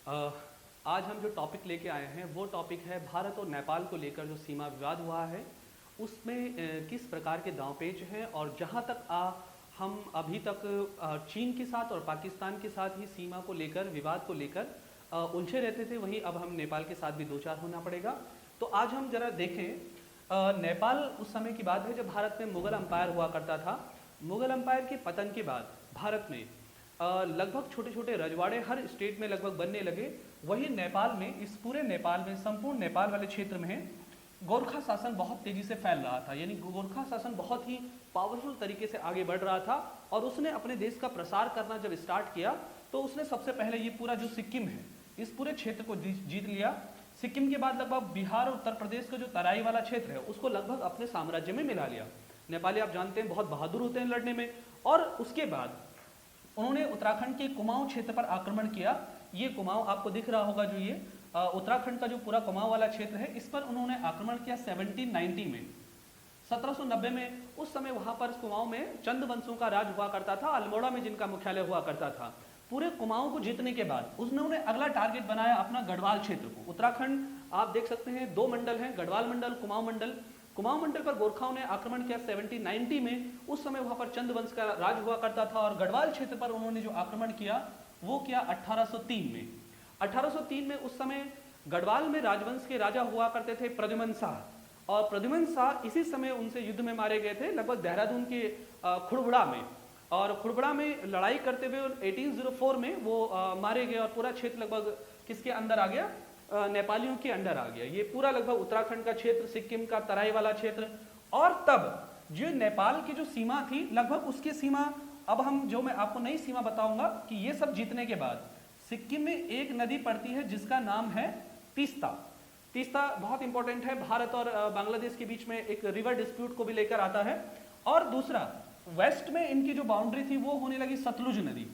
अ, आज हम जो टॉपिक लेके आए हैं वो टॉपिक है भारत और नेपाल को लेकर जो सीमा विवाद हुआ है उसमें किस प्रकार के दांवपेच हैं और जहां तक हम अभी तक चीन के साथ और पाकिस्तान के साथ ही सीमा को लेकर विवाद को लेकर उलझे रहते थे, वहीं अब हम नेपाल के साथ भी दो चार होना पड़ेगा। तो आज हम जरा देखें, नेपाल उस समय की बात है जब भारत में मुगल अंपायर हुआ करता था। मुगल अंपायर के पतन के बाद भारत में लगभग छोटे छोटे रजवाड़े हर स्टेट में लगभग बनने लगे। वही नेपाल में, इस पूरे नेपाल में, संपूर्ण नेपाल वाले क्षेत्र में गोरखा शासन बहुत तेजी से फैल रहा था। यानी गोरखा शासन बहुत ही पावरफुल तरीके से आगे बढ़ रहा था और उसने अपने देश का प्रसार करना जब स्टार्ट किया तो उसने सबसे पहले ये पूरा जो सिक्किम है इस पूरे क्षेत्र को जीत लिया। सिक्किम के बाद लगभग बिहार और उत्तर प्रदेश का जो तराई वाला क्षेत्र है उसको लगभग अपने साम्राज्य में मिला लिया। नेपाली आप जानते हैं बहुत बहादुर होते हैं लड़ने में। और उसके बाद उन्होंने उत्तराखंड के कुमाऊं क्षेत्र पर आक्रमण किया। ये कुमाऊं आपको दिख रहा होगा, जो ये उत्तराखंड का जो पूरा कुमाऊं वाला क्षेत्र है इस पर उन्होंने आक्रमण किया 1790 में। 1790 में उस समय वहां पर कुमाऊं में चंद वंशों का राज हुआ करता था, अल्मोड़ा में जिनका मुख्यालय हुआ करता था। पूरे कुमाऊं को जीतने के बाद उन्होंने अगला टारगेट बनाया अपना गढ़वाल क्षेत्र को। उत्तराखंड आप देख सकते हैं, दो मंडल हैं, गढ़वाल मंडल, कुमाऊं मंडल। कुमाऊं मंडल पर गोरखाओं ने आक्रमण किया 1790 में। उस समय वहां पर चंद वंश का राज हुआ करता था और गढ़वाल क्षेत्र पर उन्होंने जो आक्रमण किया वो किया 1803 में। 1803 में उस समय गढ़वाल में राजवंश के राजा हुआ करते थे प्रद्युमन शाह, और प्रद्युमन शाह इसी समय उनसे युद्ध में मारे गए थे, लगभग देहरादून के खुड़बुड़ा में। और खुड़बुड़ा में लड़ाई करते हुए 1804 में वो मारे गए और पूरा क्षेत्र लगभग किसके अंदर आ गया, नेपालियों के अंडर आ गया। ये पूरा लगभग उत्तराखंड का क्षेत्र, सिक्किम का तराई वाला क्षेत्र। और तब जो नेपाल की जो सीमा थी लगभग उसकी सीमा, अब हम जो मैं आपको नई सीमा बताऊंगा कि ये सब जीतने के बाद सिक्किम में एक नदी पड़ती है जिसका नाम है तीस्ता। तीस्ता बहुत इंपॉर्टेंट है, भारत और बांग्लादेश के बीच में एक रिवर डिस्प्यूट को भी लेकर आता है। और दूसरा, वेस्ट में इनकी जो बाउंड्री थी वो होने लगी सतलुज नदी।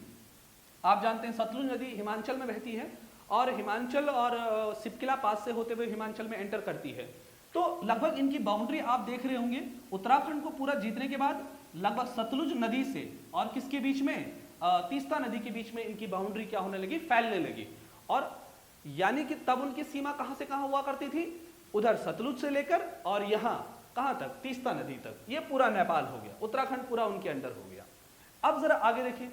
आप जानते हैं सतलुज नदी हिमाचल में बहती है और हिमाचल और सिपकिला पास से होते हुए हिमाचल में एंटर करती है। तो लगभग इनकी बाउंड्री आप देख रहे होंगे, उत्तराखंड को पूरा जीतने के बाद लगभग सतलुज नदी से और किसके बीच में, तीस्ता नदी के बीच में इनकी बाउंड्री क्या होने लगी, फैलने लगी। और यानी कि तब उनकी सीमा कहां से कहां हुआ करती थी, उधर सतलुज से लेकर और यहां कहां तक, तीस्ता नदी तक। ये पूरा नेपाल हो गया, उत्तराखंड पूरा उनके अंडर हो गया। अब जरा आगे देखिए,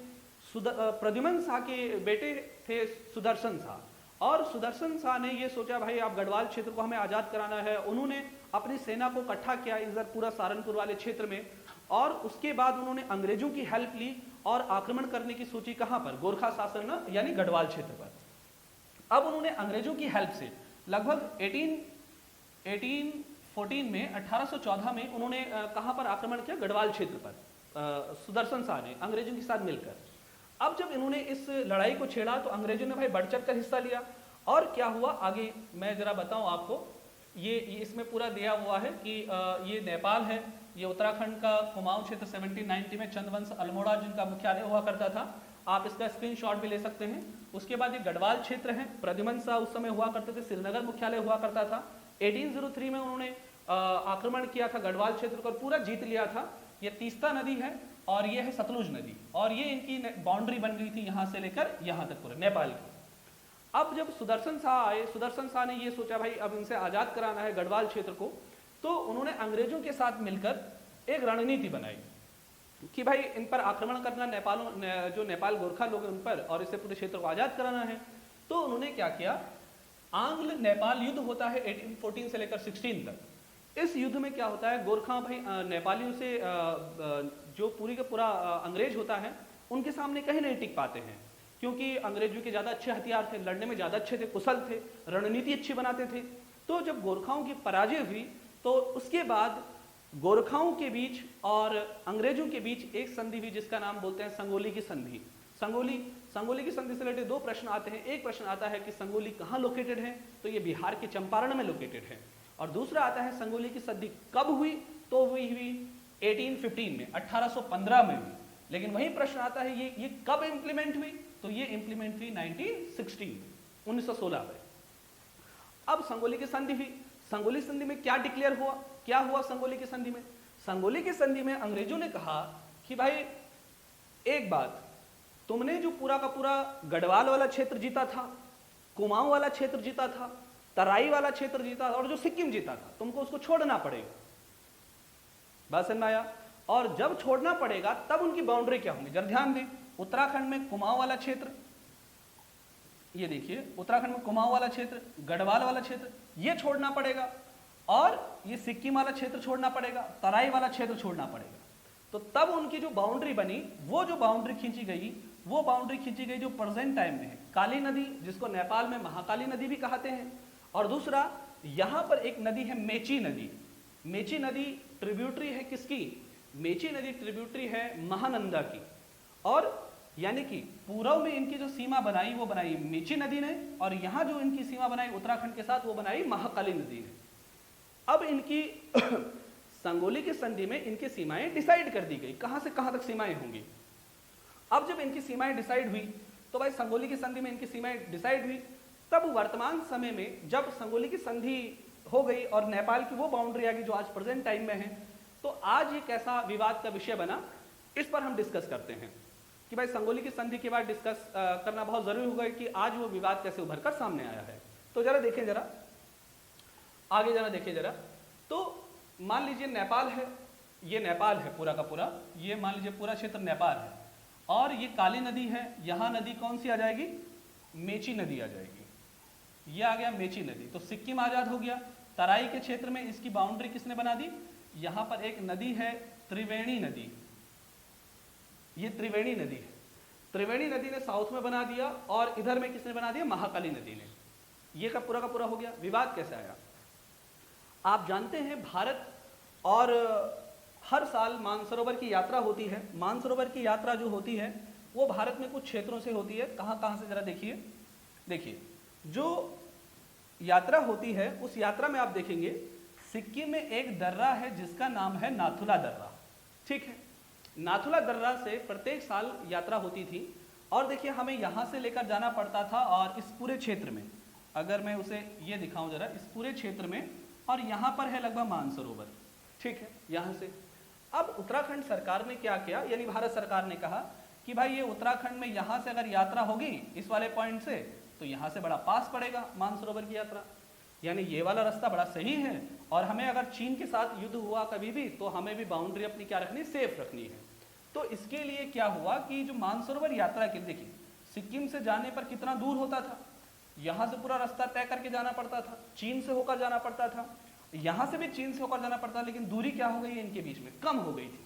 प्रद्युमन शाह के बेटे थे सुदर्शन शाह, और सुदर्शन शाह ने ये सोचा भाई आप गढ़वाल क्षेत्र को हमें आजाद कराना है। उन्होंने अपनी सेना को इकट्ठा किया इधर पूरा सहारनपुर वाले क्षेत्र में, और उसके बाद उन्होंने अंग्रेजों की हेल्प ली और आक्रमण करने की सोची। कहां पर, गोरखा शासन यानी गढ़वाल क्षेत्र पर। अब उन्होंने अंग्रेजों की हेल्प से लगभग 1814 में 1814 में उन्होंने कहां पर आक्रमण किया, गढ़वाल क्षेत्र पर, सुदर्शन शाह ने अंग्रेजों के साथ मिलकर। अब जब इन्होंने इस लड़ाई को छेड़ा तो अंग्रेजों ने भाई बढ़ चढ़ कर हिस्सा लिया। और क्या हुआ आगे मैं जरा बताऊं आपको, ये इसमें पूरा दिया हुआ है कि ये नेपाल है, ये उत्तराखंड का कुमाऊं क्षेत्र 1790 में चंदवंश अल्मोड़ा जिनका मुख्यालय हुआ करता था, आप इसका स्क्रीनशॉट भी ले सकते हैं। उसके बाद ये गढ़वाल क्षेत्र है, प्रद्युमन शाह उस समय हुआ करते थे, श्रीनगर मुख्यालय हुआ करता था। 1803 में उन्होंने आक्रमण किया था गढ़वाल क्षेत्र को, पूरा जीत लिया था। ये तीस्ता नदी है और ये है सतलुज नदी, और ये इनकी बाउंड्री बन गई थी यहां से लेकर यहां तक पूरे नेपाल की। अब जब सुदर्शन शाह आए, सुदर्शन शाह ने ये सोचा भाई अब इनसे आजाद कराना है गढ़वाल क्षेत्र को, तो उन्होंने अंग्रेजों के साथ मिलकर एक रणनीति बनाई कि भाई इन पर आक्रमण करना, जो नेपाल गोरखा लोग हैं उन पर, और इसे पूरे क्षेत्र को आजाद कराना है। तो उन्होंने क्या किया, आंग्ल नेपाल युद्ध होता है 1814 से लेकर 16 तक। इस युद्ध में क्या होता है, गोरखा भाई नेपालियों से जो पूरी का पूरा अंग्रेज होता है उनके सामने कहीं नहीं टिक पाते हैं, क्योंकि अंग्रेजों के ज्यादा अच्छे हथियार थे, लड़ने में ज्यादा अच्छे थे, कुशल थे, रणनीति अच्छी बनाते थे। तो जब गोरखाओं की पराजय हुई तो उसके बाद गोरखाओं के बीच और अंग्रेजों के बीच एक संधि हुई जिसका नाम बोलते हैं संगोली की संधि। संगोली की संधि से रिलेटेड दो प्रश्न आते हैं। एक प्रश्न आता है कि संगोली कहाँ लोकेटेड है, तो ये बिहार के चंपारण में लोकेटेड है। और दूसरा आता है संगोली की संधि कब हुई, तो हुई 1815 में, 1815 में हुई। लेकिन वही प्रश्न आता है ये कब इंप्लीमेंट हुई, तो ये इंप्लीमेंट हुई 1916 में। अब संगोली की संधि हुई, संगोली संधि में क्या डिक्लेयर हुआ, क्या हुआ संगोली की संधि में? संगोली की संधि में अंग्रेजों ने कहा कि भाई एक बात, तुमने जो पूरा का पूरा गढ़वाल वाला क्षेत्र जीता था कुमाऊं वाला क्षेत्र जीता था, तराई वाला क्षेत्र जीता था, और जो सिक्किम जीता था तुमको उसको छोड़ना पड़ेगा। बात समझ में आया? और जब छोड़ना पड़ेगा तब उनकी बाउंड्री क्या होंगी, जरा ध्यान दें। उत्तराखंड में कुमाऊं वाला क्षेत्र, ये देखिए उत्तराखंड में कुमाऊं वाला क्षेत्र, गढ़वाल वाला क्षेत्र, ये छोड़ना पड़ेगा, और ये सिक्किम वाला क्षेत्र छोड़ना पड़ेगा, तराई वाला क्षेत्र छोड़ना पड़ेगा। तो तब उनकी जो बाउंड्री बनी, वो जो बाउंड्री खींची गई, वो बाउंड्री खींची गई जो प्रेजेंट टाइम में है काली नदी, जिसको नेपाल में महाकाली नदी भी कहते हैं, और दूसरा यहां पर एक नदी है मेची नदी। मेची नदी ट्रिब्यूटरी है किसकी? मेची नदी ट्रिब्यूटरी है महानंदा की। और यानी कि पूर्व में इनकी जो सीमा बनाई वो बनाई मेची नदी ने, और यहां जो इनकी सीमा बनाई उत्तराखंड के साथ वो बनाई महाकाली नदी ने। अब इनकी संगोली की संधि में इनकी सीमाएं डिसाइड कर दी गई, कहां से कहां तक सीमाएं होंगी। अब जब इनकी सीमाएं डिसाइड हुई तो भाई संगोली की संधि में इनकी सीमाएं डिसाइड हुई, तब वर्तमान समय में जब संगोली की संधि हो गई और नेपाल की वो बाउंड्री आ गई जो आज प्रेजेंट टाइम में है, तो आज ये कैसा विवाद का विषय बना, इस पर हम डिस्कस करते हैं कि भाई संगोली की संधि के बाद डिस्कस करना बहुत जरूरी होगा कि आज वो विवाद कैसे उभर कर सामने आया है। तो जरा देखें, जरा आगे जरा देखिए जरा। तो मान लीजिए नेपाल है, ये नेपाल है पूरा का पूरा, ये मान लीजिए पूरा क्षेत्र नेपाल है, और ये काली नदी है, यहां नदी कौन सी आ जाएगी? मेची नदी आ जाएगी। ये आ गया मेची नदी। तो सिक्किम आजाद हो गया। तराई के क्षेत्र में इसकी बाउंड्री किसने बना दी? यहां पर एक नदी है त्रिवेणी नदी, ये त्रिवेणी नदी है। त्रिवेणी नदी ने साउथ में बना दिया, और इधर में किसने बना दिया? महाकाली नदी ने। ये का पूरा हो गया। विवाद कैसे आया? आप जानते हैं भारत और हर साल मानसरोवर की यात्रा होती है। मानसरोवर की यात्रा जो होती है वो भारत में कुछ क्षेत्रों से होती है। कहां से जरा देखिए। देखिए जो यात्रा होती है उस यात्रा में आप देखेंगे सिक्किम में एक दर्रा है जिसका नाम है नाथुला दर्रा। ठीक है, नाथुला दर्रा से प्रत्येक साल यात्रा होती थी, और देखिए हमें यहां से लेकर जाना पड़ता था, और इस पूरे क्षेत्र में अगर मैं उसे ये दिखाऊं जरा, इस पूरे क्षेत्र में, और यहां पर है लगभग मानसरोवर। ठीक है, यहां से। अब उत्तराखंड सरकार ने क्या किया, यानी भारत सरकार ने कहा कि भाई ये उत्तराखंड में यहां से अगर यात्रा होगी इस वाले पॉइंट से, तो यहां से बड़ा पास पड़ेगा मानसरोवर की यात्रा, यानी ये वाला रास्ता बड़ा सही है, और हमें अगर चीन के साथ युद्ध हुआ कभी भी तो हमें भी बाउंड्री अपनी क्या रखनी, सेफ रखनी है। तो इसके लिए क्या हुआ कि जो मानसरोवर यात्रा के, देखिए सिक्किम से जाने पर कितना दूर होता था, यहां से पूरा रास्ता तय करके जाना पड़ता था, चीन से होकर जाना पड़ता था, यहां से भी चीन से होकर जाना पड़ता, लेकिन दूरी क्या हो गई है इनके बीच में, कम हो गई थी।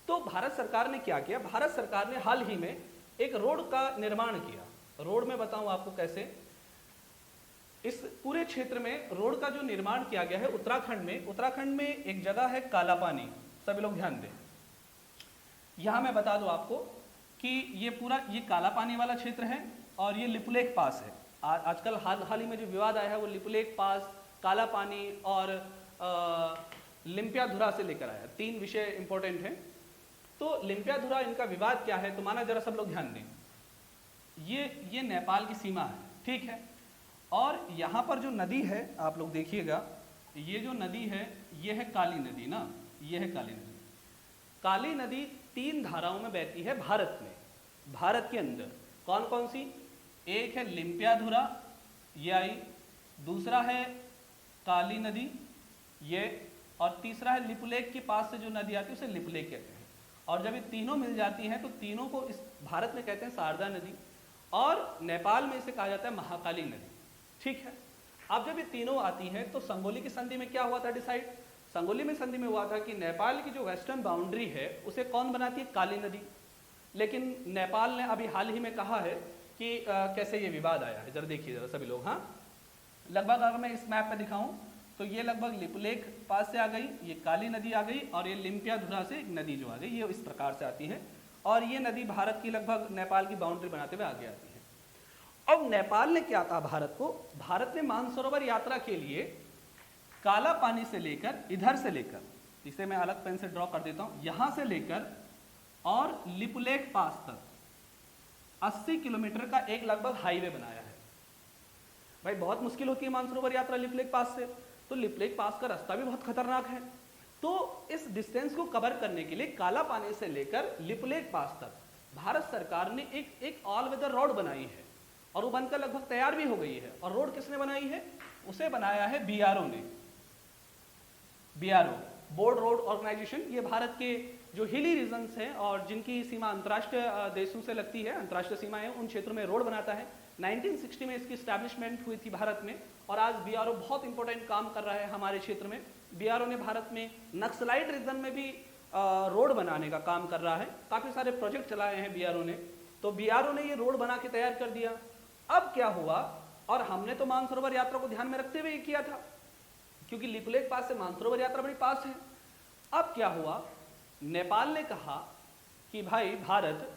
तो भारत सरकार ने क्या किया, भारत सरकार ने हाल ही में एक रोड का निर्माण किया। रोड में बताऊं आपको कैसे, इस पूरे क्षेत्र में रोड का जो निर्माण किया गया है उत्तराखंड में एक जगह है कालापानी, सभी लोग ध्यान दें। यहां मैं बता दूं आपको कि ये पूरा ये कालापानी वाला क्षेत्र है, और ये लिपुलेख पास है। आजकल हाल ही में जो विवाद आया है वो लिपुलेख पास, कालापानी और लिम्पियाधुरा से लेकर आया। 3 विषय इंपॉर्टेंट हैं। तो लिम्पियाधुरा इनका विवाद क्या है, तो माना जरा सब लोग ध्यान दें, ये नेपाल की सीमा है, ठीक है, और यहाँ पर जो नदी है आप लोग देखिएगा, ये जो नदी है ये है काली नदी ना, ये है काली नदी। काली नदी 3 धाराओं में बहती है भारत में, भारत के अंदर। कौन कौन सी? एक है लिम्पियाधुरा, ये आई, दूसरा है काली नदी ये, और तीसरा है लिपुलेख के पास से जो नदी आती है उसे लिपुलेख कहते हैं। और जब ये तीनों मिल जाती हैं तो तीनों को इस भारत में कहते हैं शारदा नदी, और नेपाल में इसे कहा जाता है महाकाली नदी। ठीक है, अब जब ये तीनों आती हैं तो संगोली की संधि में क्या हुआ था डिसाइड? संगोली में संधि में हुआ था कि नेपाल की जो वेस्टर्न बाउंड्री है उसे कौन बनाती है? काली नदी। लेकिन नेपाल ने अभी हाल ही में कहा है कि कैसे ये विवाद आया है, जरा देखिए जरा सभी लोग। हाँ, लगभग अगर मैं इस मैप पे दिखाऊं तो ये लगभग लिपुलेख पास से आ गई, ये काली नदी आ गई, और ये लिम्पियाधुरा से एक नदी जो आ गई, ये इस प्रकार से आती है, और ये नदी भारत की लगभग नेपाल की बाउंड्री बनाते हुए आगे आती है। अब नेपाल ने क्या कहा भारत को? भारत ने मानसरोवर यात्रा के लिए काला पानी से लेकर, इधर से लेकर, इसे मैं अलग पेन से ड्रॉ कर देता हूं, यहां से लेकर और लिपुलेख पास तक 80 किलोमीटर का एक लगभग हाईवे बनाया है। भाई बहुत मुश्किल होती है मानसरोवर यात्रा लिपुलेख पास से, तो लिपुलेख पास का रास्ता भी बहुत खतरनाक है। तो इस डिस्टेंस को कवर करने के लिए काला पानी से लेकर लिपुलेख पास तक भारत सरकार ने एक ऑल वेदर रोड बनाई है, और वो बनकर लगभग तैयार भी हो गई है। और रोड किसने बनाई है? उसे बनाया है बीआरओ ने। BRO, board road organisation. ये भारत के जो हिली रीजन्स हैं और जिनकी सीमा अंतर्राष्ट्रीय देशों से लगती है, अंतर्राष्ट्रीय सीमाएं, उन क्षेत्रों में रोड बनाता है। 1960 में इसकी स्टैब्लिशमेंट हुई थी भारत में, और आज बीआरओ बहुत इंपॉर्टेंट काम कर रहा है हमारे क्षेत्र में। बीआरओ ने भारत में नक्सलाइट रीजन में भी रोड बनाने का काम कर रहा है, काफ़ी सारे प्रोजेक्ट चलाए हैं बीआरओ ने। तो बीआरओ ने ये रोड बना के तैयार कर दिया। अब क्या हुआ, और हमने तो मानसरोवर यात्रा को ध्यान में रखते हुए किया था, क्योंकि लिपुलेख पास से मानसरोवर यात्रा बड़ी पास है। अब क्या हुआ, नेपाल ने कहा कि भाई भारत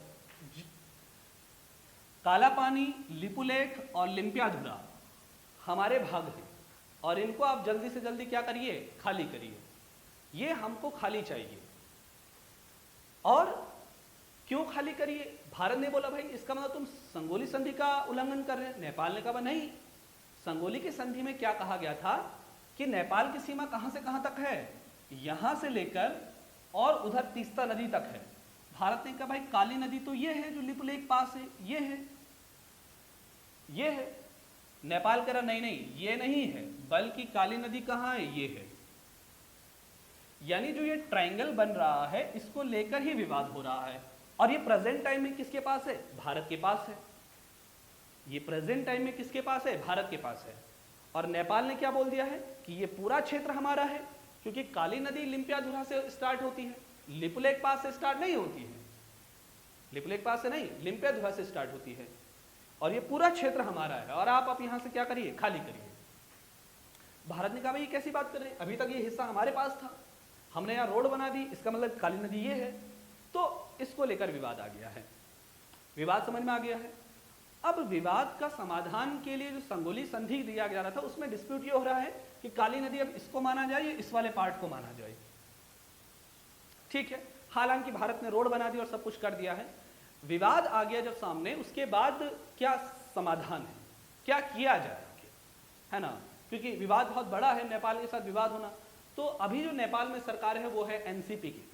काला पानी, लिपुलेख और लिम्पियाधुरा हमारे भाग हैं, और इनको आप जल्दी से जल्दी क्या करिए, खाली करिए। ये हमको खाली चाहिए। और क्यों खाली करिए? भारत ने बोला भाई इसका मतलब तुम संगोली संधि का उल्लंघन कर रहे हैं। नेपाल ने कहा नहीं, संगोली की संधि में क्या कहा गया था कि नेपाल की सीमा कहां से कहां तक है, यहां से लेकर और उधर तीस्ता नदी तक है। भारत ने कहा भाई काली नदी तो ये है जो लिपुलेख पास है, ये है, ये है। नेपाल कह रहा नहीं नहीं, ये नहीं है, बल्कि काली नदी कहां है, ये है। यानी जो ये ट्रायंगल बन रहा है, इसको लेकर ही विवाद हो रहा है। और ये प्रेजेंट टाइम में किसके पास है? भारत के पास है। ये प्रेजेंट टाइम में किसके पास है? भारत के पास है। और नेपाल ने क्या बोल दिया है कि ये पूरा क्षेत्र हमारा है, क्योंकि काली नदी लिम्पियाधुरा से स्टार्ट होती है, लिपुलेख पास से स्टार्ट नहीं होती है। लिपुलेख पास से नहीं, लिम्पियाधुरा से स्टार्ट होती है, और ये पूरा क्षेत्र हमारा है, और आप यहां से क्या करिए, खाली करिए। भारत ने कहा भाई ये कैसी बात कर रहे हैं, अभी तक ये हिस्सा हमारे पास था, हमने यहाँ रोड बना दी, इसका मतलब काली नदी ये है। तो इसको लेकर विवाद आ गया है। विवाद समझ में आ गया है। अब विवाद का समाधान के लिए जो संगोली संधि दिया जा रहा था, उसमें डिस्प्यूट ये हो रहा है कि काली नदी अब इसको माना जाए या इस वाले पार्ट को माना जाए। ठीक है, हालांकि भारत ने रोड बना दी और सब कुछ कर दिया है। विवाद आ गया जब सामने, उसके बाद क्या समाधान है, क्या किया जाए, है ना, क्योंकि विवाद बहुत बड़ा है, नेपाल के साथ विवाद होना। तो अभी जो नेपाल में सरकार है वो है एनसीपी की,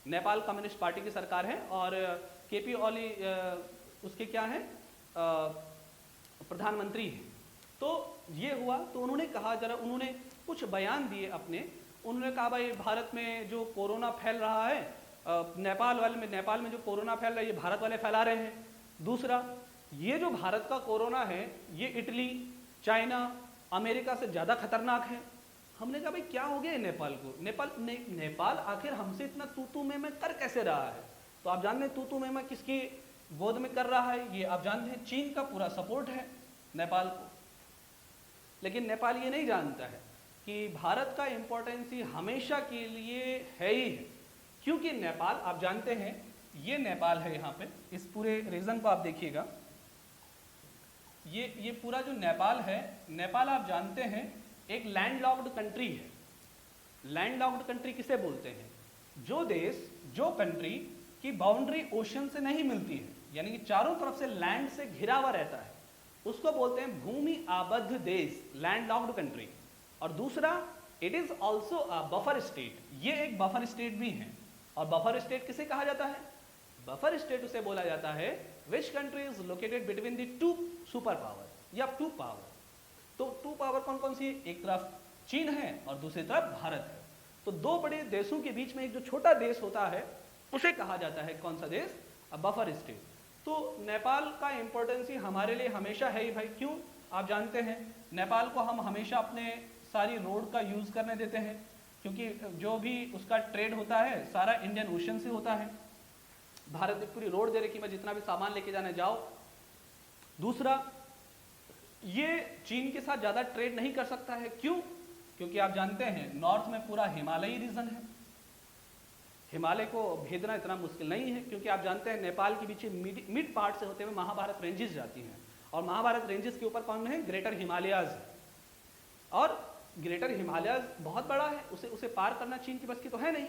नेपाल कम्युनिस्ट पार्टी की सरकार है, और केपी ओली उसके क्या है, प्रधानमंत्री हैं। तो ये हुआ, तो उन्होंने कहा, जरा उन्होंने कुछ बयान दिए अपने। उन्होंने कहा भाई भारत में जो कोरोना फैल रहा है, नेपाल में जो कोरोना फैल रहा है, ये भारत वाले फैला रहे हैं। दूसरा, ये जो भारत का कोरोना है, ये इटली, चाइना, अमेरिका से ज़्यादा खतरनाक है। हमने कहा भाई क्या हो गया नेपाल को, नेपाल आखिर हमसे इतना तू मैं कर कैसे रहा है? तो आप जानते हैं तू मैं किसकी गोद में कर रहा है, ये आप जानते हैं चीन का पूरा सपोर्ट है नेपाल को। लेकिन नेपाल ये नहीं जानता है कि भारत का इम्पोर्टेंस ही हमेशा के लिए है ही है, क्योंकि नेपाल आप जानते हैं, ये नेपाल है, यहाँ पे इस पूरे रीजन को आप देखिएगा, ये पूरा जो नेपाल है, नेपाल आप जानते हैं एक लैंडलॉक्ड कंट्री है। लैंडलॉक्ड कंट्री किसे बोलते हैं? जो देश, जो कंट्री की बाउंड्री ओशन से नहीं मिलती है, यानी कि चारों तरफ से लैंड से घिरा हुआ रहता है, उसको बोलते हैं भूमि आबद्ध देश, लैंडलॉक्ड कंट्री। और दूसरा, it is also a buffer state, ये एक बफर स्टेट भी है। और बफर स्टेट किसे कहा जाता है? बफर स्टेट उसे बोला जाता है which country is located between the two super power या टू पावर। तो टू पावर कौन कौन सी है? एक तरफ चीन है और दूसरी तरफ भारत है। तो दो बड़े देशों के बीच में एक जो छोटा देश होता है, उसे कहा जाता है कौन सा देश? A buffer state. तो नेपाल का इंपॉर्टेंस ही हमारे लिए हमेशा है ही भाई। क्यों? आप जानते हैं नेपाल को हम हमेशा अपने सारी रोड का यूज करने देते हैं, क्योंकि जो भी उसका ट्रेड होता है सारा इंडियन ओशन से होता है। भारत एक पूरी रोड दे रही कि मैं जितना भी सामान लेके जाने जाओ। दूसरा, ये चीन के साथ ज्यादा ट्रेड नहीं कर सकता है। क्यों? क्योंकि आप जानते हैं नॉर्थ में पूरा हिमालयी रीजन है, हिमालय को भेदना इतना मुश्किल नहीं है, क्योंकि आप जानते हैं नेपाल के पीछे मिड पार्ट से होते हुए महाभारत रेंजेस जाती हैं, और महाभारत रेंजेस के ऊपर कौन है? ग्रेटर हिमालयाज है। और ग्रेटर हिमालयाज बहुत बड़ा है, उसे पार करना चीन की बस की तो है नहीं।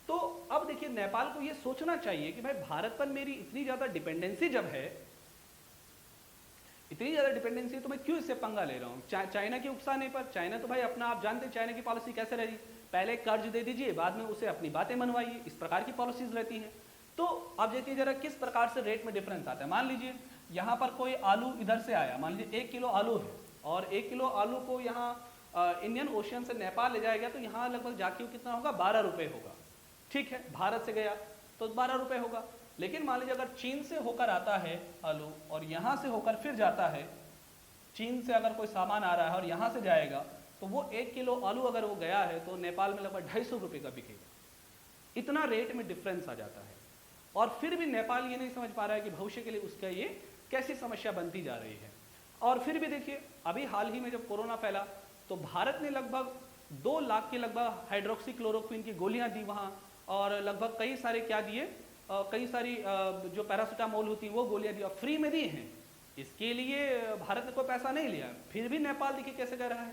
तो अब देखिए, नेपाल को ये सोचना चाहिए कि भाई भारत पर मेरी इतनी ज्यादा डिपेंडेंसी जब है, इतनी ज्यादा डिपेंडेंसी, तो मैं क्यों इससे पंगा ले रहा हूँ? चाइना के उकसाने पर। चाइना तो भाई अपना, आप जानते हैं चाइना की पॉलिसी कैसे रही, पहले कर्ज दे दीजिए, बाद में उसे अपनी बातें मनवाइए, इस प्रकार की पॉलिसीज रहती हैं। तो अब देखिए जरा किस प्रकार से रेट में डिफरेंस आता है। मान लीजिए यहाँ पर कोई आलू इधर से आया, मान लीजिए 1 किलो आलू है और 1 किलो आलू को यहाँ इंडियन ओशियन से नेपाल ले जाएगा तो यहाँ लगभग जाके कितना होगा, 12 रुपये होगा। ठीक है, भारत से गया तो 12 रुपये होगा। लेकिन मान लीजिए अगर चीन से होकर आता है आलू और यहाँ से होकर फिर जाता है, चीन से अगर कोई सामान आ रहा है और यहाँ से जाएगा तो वो 1 किलो आलू अगर वो गया है तो नेपाल में लगभग 250 रुपये का बिकेगा। इतना रेट में डिफरेंस आ जाता है और फिर भी नेपाल ये नहीं समझ पा रहा है कि भविष्य के लिए उसका ये कैसी समस्या बनती जा रही है। और फिर भी देखिए, अभी हाल ही में जब कोरोना फैला तो भारत ने लगभग 2 लाख के लगभग हाइड्रोक्सी क्लोरोक्विन की गोलियां दी वहाँ, और लगभग कई सारे क्या दिए, कई सारी जो पैरासीटामोल होती वो गोलियां दी और फ्री में दी हैं। इसके लिए भारत ने कोई पैसा नहीं लिया। फिर भी नेपाल देखिए कैसे कह रहा है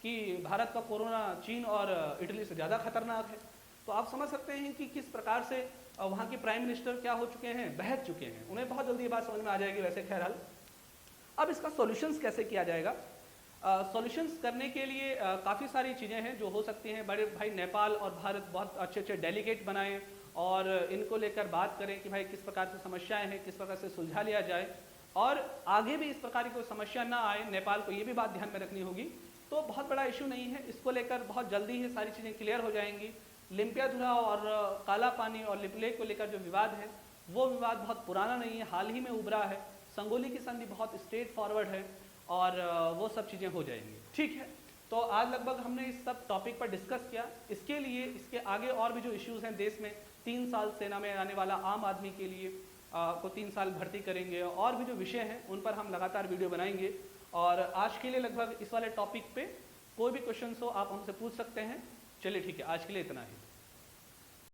कि भारत का कोरोना चीन और इटली से ज़्यादा खतरनाक है। तो आप समझ सकते हैं कि किस प्रकार से वहाँ के प्राइम मिनिस्टर क्या हो चुके हैं, बहक चुके हैं। उन्हें बहुत जल्दी ये बात समझ में आ जाएगी। वैसे खैरहाल अब इसका सॉल्यूशंस कैसे किया जाएगा? सॉल्यूशंस करने के लिए काफ़ी सारी चीज़ें हैं जो हो सकती हैं। बड़े भाई नेपाल और भारत बहुत अच्छे अच्छे डेलीगेट बनाएं और इनको लेकर बात करें कि भाई किस प्रकार से समस्याएं हैं, किस प्रकार से सुलझा लिया जाए और आगे भी इस प्रकार की कोई समस्या ना आए। नेपाल को ये भी बात ध्यान में रखनी होगी। तो बहुत बड़ा इशू नहीं है, इसको लेकर बहुत जल्दी ही सारी चीज़ें क्लियर हो जाएंगी। लिम्पियाधुरा और काला पानी और लिपलेख को लेकर जो विवाद है वो विवाद बहुत पुराना नहीं है, हाल ही में उभरा है। संगोली की संधि बहुत स्ट्रेट फॉरवर्ड है और वो सब चीज़ें हो जाएंगी। ठीक है, तो आज लगभग हमने इस सब टॉपिक पर डिस्कस किया। इसके लिए इसके आगे और भी जो इश्यूज़ हैं देश में, 3 साल सेना में आने वाला आम आदमी के लिए को 3 साल भर्ती करेंगे और भी जो विषय हैं उन पर हम लगातार वीडियो बनाएंगे। और आज के लिए लगभग इस वाले टॉपिक पे कोई भी क्वेश्चन हो आप हमसे पूछ सकते हैं। चलिए ठीक है, आज के लिए इतना ही।